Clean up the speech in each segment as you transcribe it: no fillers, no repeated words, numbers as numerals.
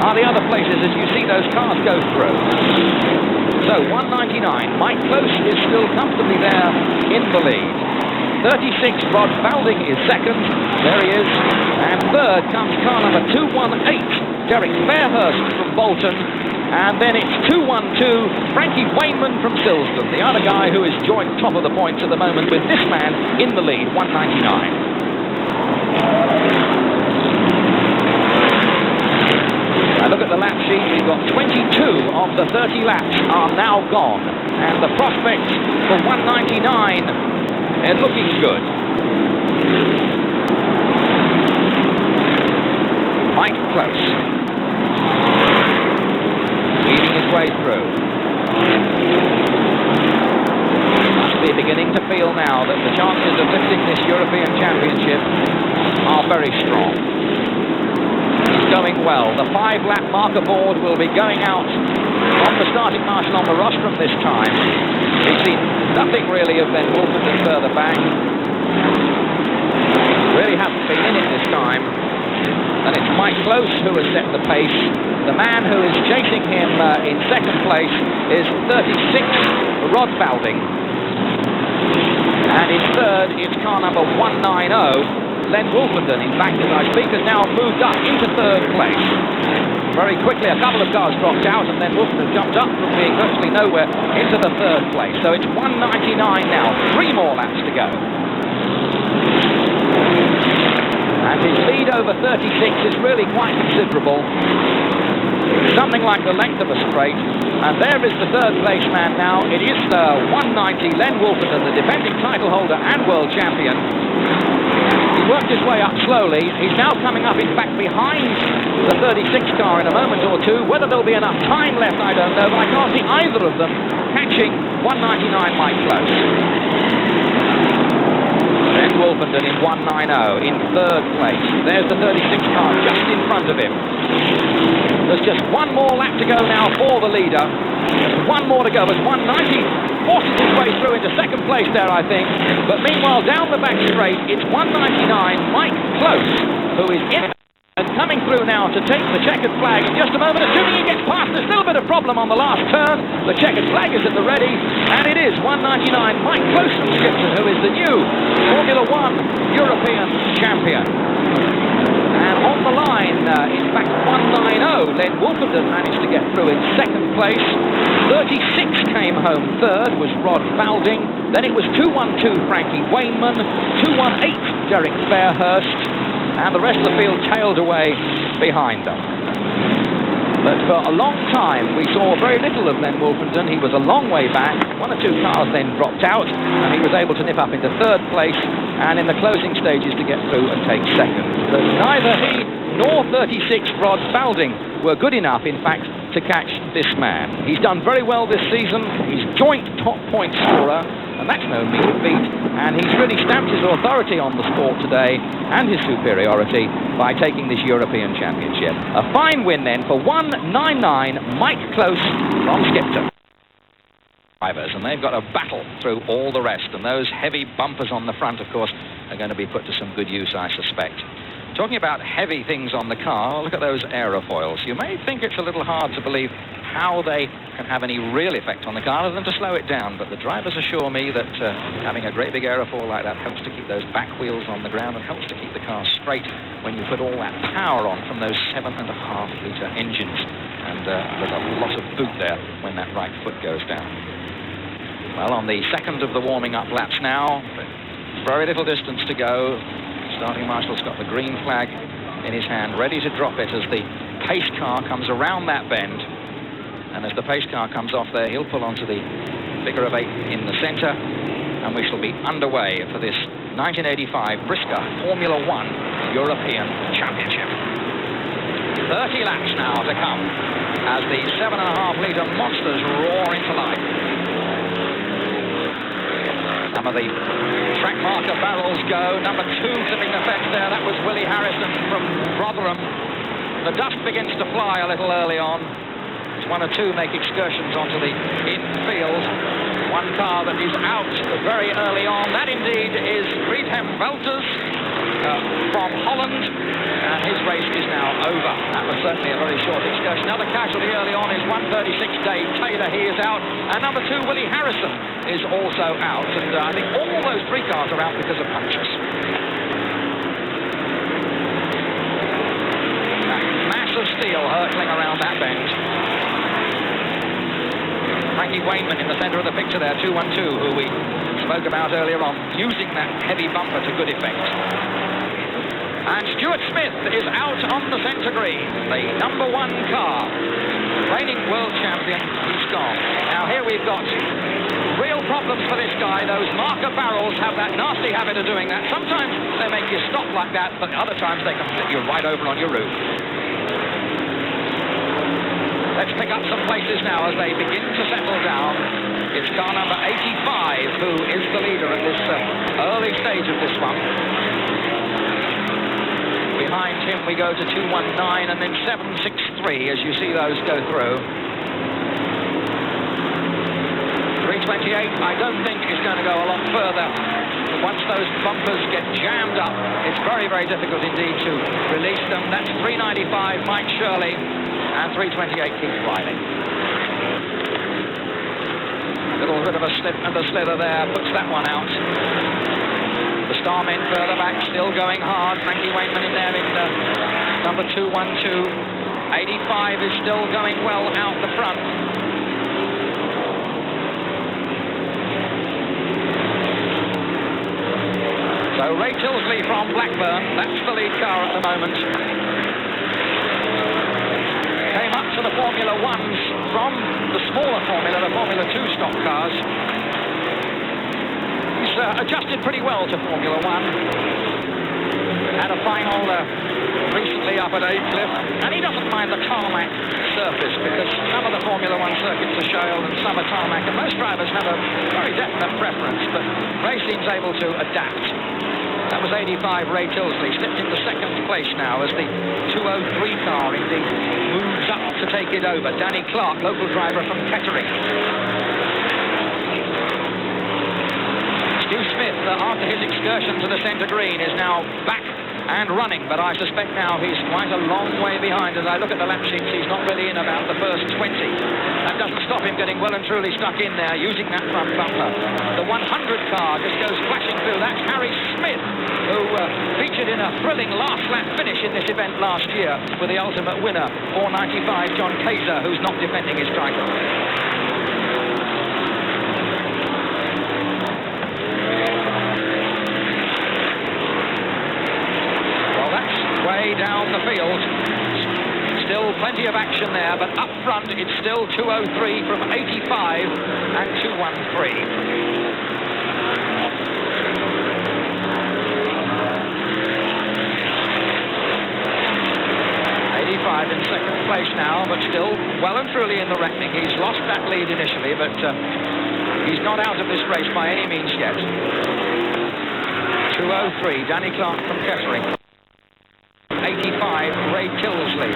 are the other places as you see those cars go through. So 199, Mike Close is still comfortably there in the lead. 36, Rod Falding is second. There he is. And third comes car number 218, Derek Fairhurst from Bolton. And then it's 212, Frankie Wainman from Silsden, the other guy who is joint top of the points at the moment with this man in the lead, 199. Look at the lap sheet. We've got 22 of the 30 laps are now gone. And the prospects for 199 are looking good. Mike Close leading his way through. Must be beginning to feel now that the chances of lifting this European Championship are very strong. He's going well. The 5-lap marker board will be going out from the starting marshal on the rostrum this time. We've seen nothing really of Ben Wolfenden further back. Really hasn't been in it this time. And it's Mike Close who has set the pace. The man who is chasing him in second place is 36, Rod Falding. And in third is car number 190. Len Wolfenden, in fact, as I speak, has now moved up into third place. Very quickly, a couple of cars dropped out, and then Wolfenden jumped up from being virtually nowhere into the third place. So it's 199 now, 3 more laps to go. And his lead over 36 is really quite considerable. Something like the length of a straight. And there is the third place man now. It is the 190, Len Wolfenden, the defending title holder and world champion. He worked his way up slowly. He's now coming up, in fact, behind the 36 car in a moment or two. Whether there'll be enough time left, I don't know, but I can't see either of them catching 199 Mike Close. Then Wolfenden in 190 in third place. There's the 36 car just in front of him. There's just one more lap to go now for the leader. Just one more to go. There's 190 forces his way through into second place there, I think. But meanwhile, down the back straight, it's 199 Mike Close, who is in and coming through now to take the checkered flag in just a moment, assuming he gets past. There's still a bit of problem on the last turn. The checkered flag is at the ready, and it is 199 Mike Close from Skipton, who is the new Formula One European champion. And on the line, in fact, 190, Len Wolfenden managed to get through in second place. 36 came home third, was Rod Falding. Then it was 212 Frankie Wainman, 218 Derek Fairhurst, and the rest of the field tailed away behind them. But for a long time, we saw very little of Len Wolfenden. He was a long way back. 1 or 2 cars then dropped out, and he was able to nip up into third place, and in the closing stages to get through and take second. But neither he nor 36 Rod Falding were good enough, in fact, to catch this man. He's done very well this season. He's joint top point scorer, and that's no mean feat. And he's really stamped his authority on the sport today and his superiority by taking this European Championship. A fine win then for 199 Mike Close from Skipton. And they've got a battle through all the rest, and those heavy bumpers on the front, of course, are going to be put to some good use, I suspect. Talking about heavy things on the car, look at those aerofoils. You may think it's a little hard to believe how they can have any real effect on the car other than to slow it down, but the drivers assure me that having a great big aerofoil like that helps to keep those back wheels on the ground and helps to keep the car straight when you put all that power on from those 7.5-litre engines. And there's a lot of boot there when that right foot goes down. Well, on the second of the warming-up laps now, very little distance to go. Starting marshal's got the green flag in his hand, ready to drop it as the pace car comes around that bend. And as the pace car comes off there, he'll pull onto the figure of 8 in the centre, and we shall be underway for this 1985 Brisca Formula One European Championship. 30 laps now to come as the 7.5-litre monsters roar into life. Some of the track marker barrels go. Number 2 tipping the fence there. That was Willie Harrison from Rotherham. The dust begins to fly a little early on. 1 or 2 make excursions onto the infield. One car that is out very early on. That indeed is Friedhelm Welters. from Holland, and his race is now over. That was certainly a very short excursion. Another casualty early on is 136 Dave Taylor. He is out, and number 2 Willie Harrison is also out, and I think all those 3 cars are out because of punctures. That mass of steel hurtling around that bend. Frankie Wainman in the centre of the picture there, 212, who we spoke about earlier on, using that heavy bumper to good effect. And Stuart Smith is out on the centre green, the number 1 car. Reigning world champion, he's gone. Now here we've got real problems for this guy. Those marker barrels have that nasty habit of doing that. Sometimes they make you stop like that, but other times they can flip you right over on your roof. Let's pick up some places now as they begin to settle down. It's car number 85 who is the leader at this early stage of this one. Behind him we go to 219 and then 763 as you see those go through. 328 I don't think is going to go a lot further. Once those bumpers get jammed up, it's very, very difficult indeed to release them. That's 395 Mike Shirley and 328 Keith Riley. Little bit of a slip and a slither there, puts that one out. The Starmen further back, still going hard. Frankie Wainman in there in number 212. 85 is still going well out the front. So Ray Tilsley from Blackburn, that's the lead car at the moment. Came up to the Formula 1s from the smaller Formula, the Formula 2 stock cars. He's adjusted pretty well to Formula 1. Had a final recently up at Aycliffe, and he doesn't mind the tarmac surface because some of the Formula 1 circuits are shale and some are tarmac, and most drivers have a very definite preference, but Ray seems able to adapt. That was 85 Ray Tilsley, slipped into 2nd place now as the 203 car indeed moves up to take it over. Danny Clark, local driver from Kettering. Stu Smith, after his excursion to the centre green, is now back and running, but I suspect now he's quite a long way behind. As I look at the lap sheets, he's not really in about the first 20. That doesn't stop him getting well and truly stuck in there, using that front bumper. The 100 car just goes flashing through. That's Harry Smith, who featured in a thrilling last lap finish in this event last year with the ultimate winner, 495 John Kaiser, who's not defending his title. Way down the field, still plenty of action there, but up front it's still 203 from 85 and 213. 85 in 2nd place now, but still well and truly in the reckoning. He's lost that lead initially, but he's not out of this race by any means yet. 203, Danny Clark from Kettering. 85, Ray Tilsley.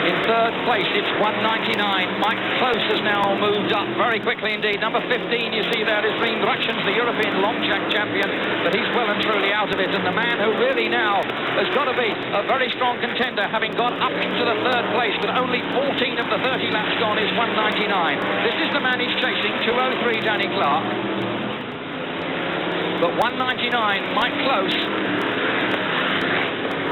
In 3rd place, it's 199. Mike Close has now moved up very quickly indeed. Number 15, you see there is Reen Dructions, the European long track champion, but he's well and truly out of it. And the man who really now has got to be a very strong contender, having gone up into the 3rd place with only 14 of the 30 laps gone, is 199. This is the man he's chasing, 203, Danny Clark. But 199, Mike Close.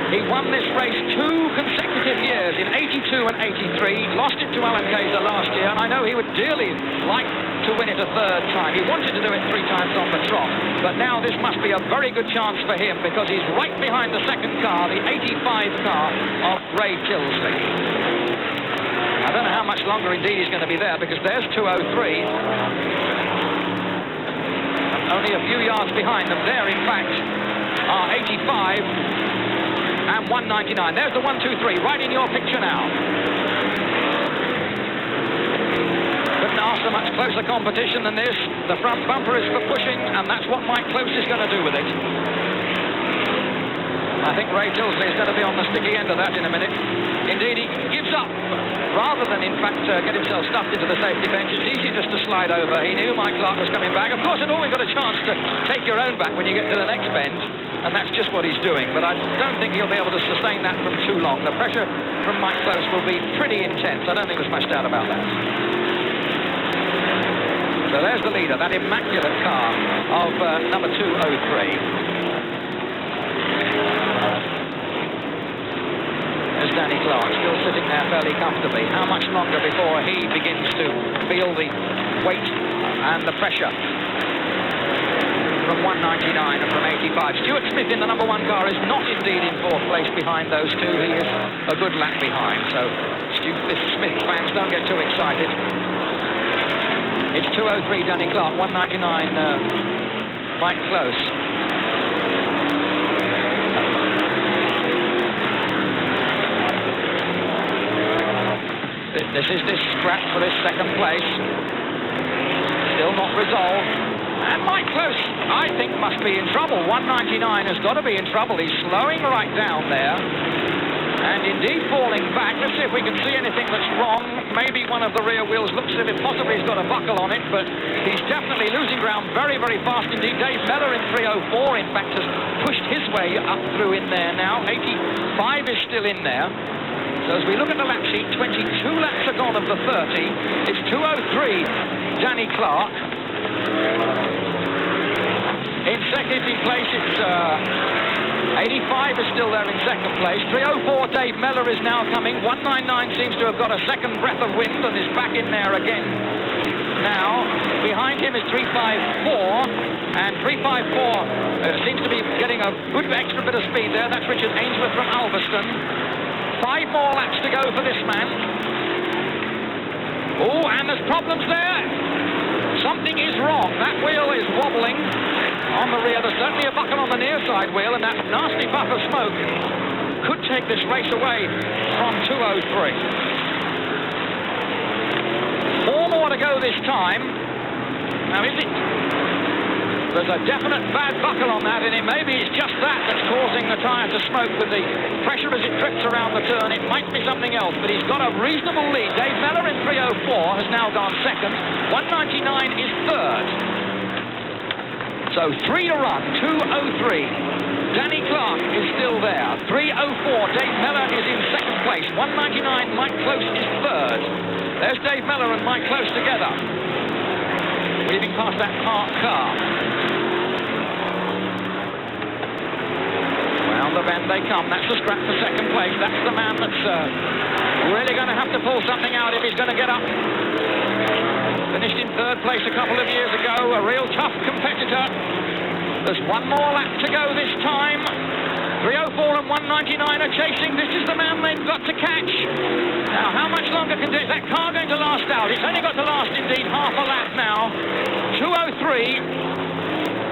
He won this race 2 consecutive years, in 82 and 83, lost it to Alan Kaiser last year, and I know he would dearly like to win it a 3rd time. He wanted to do it 3 times on the trot, but now this must be a very good chance for him because he's right behind the 2nd car, the 85 car of Ray Tilsley. I don't know how much longer indeed he's going to be there because there's 203. Only a few yards behind them. There, in fact, are 85 and 199. There's the 1-2-3 right in your picture now. Couldn't ask for much closer competition than this. The front bumper is for pushing, and that's what Mike Close is going to do with it. I think Ray Tilsley is going to be on the sticky end of that in a minute. Indeed, he gives up rather than, in fact, get himself stuffed into the safety bench. It's easy just to slide over. He knew Mike Clark was coming back. Of course, it always got a chance to take your own back when you get to the next bend. and that's just what he's doing. But I don't think he'll be able to sustain that from too long. The pressure from Mike Close will be pretty intense. I don't think there's much doubt about that. So there's the leader, that immaculate car of number 203. There's Danny Clark still sitting there fairly comfortably. How much longer before he begins to feel the weight and the pressure from 199 and from 85? Stuart Smith in the number 1 car is not indeed in 4th place behind those two. He is a good lap behind. So Stuart Smith fans, don't get too excited. It's 203 Danny Clark, 199 Mike Close. This is this scrap for this second place. Still not resolved. And Mike Close, I think, must be in trouble. 199 has got to be in trouble. He's slowing right down there. And indeed falling back. Let's see if we can see anything that's wrong. Maybe one of the rear wheels looks as if possibly he's got a buckle on it, but he's definitely losing ground very, very fast indeed. Dave Mellor in 304, in fact, has pushed his way up through in there now. 85 is still in there. So as we look at the lap sheet, 22 laps are gone of the 30. It's 203, Danny Clark. In second place, it's 85 is still there in second place. 304, Dave Mellor is now coming. 199 seems to have got a second breath of wind and is back in there again. Now, behind him is 354, and 354 seems to be getting a good extra bit of speed there. That's Richard Ainsworth from Alveston. 5 more laps to go for this man. Oh, and there's problems there. Something is wrong. That wheel is wobbling on the rear. There's certainly a buckle on the near side wheel, and that nasty puff of smoke could take this race away from 203. 4 more to go this time. Now, is it? There's a definite bad buckle on that, and maybe it's just that that's causing the tyre to smoke with the pressure as it drifts around the turn. It might be something else, but he's got a reasonable lead. Dave Mellor in 304 has now gone second. 199 is third. So 3 to run, 203. Danny Clark is still there. 304, Dave Mellor is in second place. 199, Mike Close is third. There's Dave Mellor and Mike Close together, weaving past that parked car. Round the bend they come. That's the scrap for second place. That's the man that's really going to have to pull something out if he's going to get up. Finished in third place a couple of years ago. A real tough competitor. There's 1 more lap to go this time. 304 and 199 are chasing. This is the man they've got to catch. Now, how much longer is that car going to last out? It's only got to last, indeed, half a lap now. 203.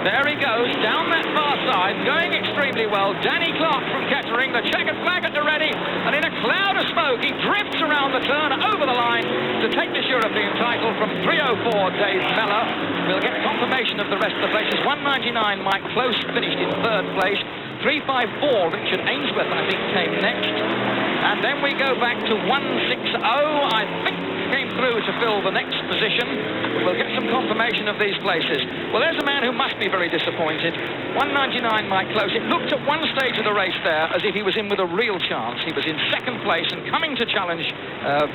There he goes, down that far side, going extremely well. Danny Clark from Kettering, the checkered flag at the ready, and in a cloud of smoke, he drifts around the turn over the line to take this European title from 304, Dave Mellor. We'll get confirmation of the rest of the places. 199, Mike Close finished in third place. 354, Richard Ainsworth, I think, came next. And then we go back to 160, I think, came through to fill the next position. We'll get some confirmation of these places. Well, there's a man who must be very disappointed. 199, Mike Close. It looked at one stage of the race there as if he was in with a real chance. He was in second place and coming to challenge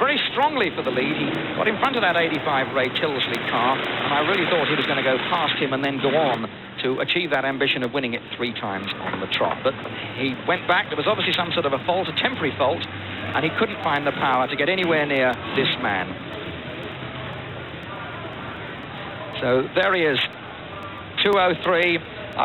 very strongly for the lead. He got in front of that 85 Ray Tilsley car, and I really thought he was going to go past him and then go on to achieve that ambition of winning it 3 times on the trot. But he went back. There was obviously some sort of a fault, a temporary fault, and he couldn't find the power to get anywhere near this man. So there he is, 203.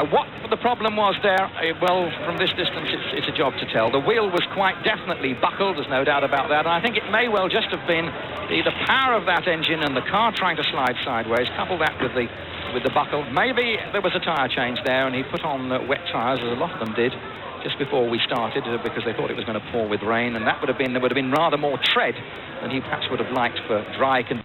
What the problem was there, well, from this distance, it's a job to tell. The wheel was quite definitely buckled, there's no doubt about that. And I think it may well just have been the power of that engine and the car trying to slide sideways, couple that with the buckle. Maybe there was a tyre change there, and he put on wet tyres, as a lot of them did, just before we started, because they thought it was going to pour with rain, and there would have been rather more tread than he perhaps would have liked for dry conditions.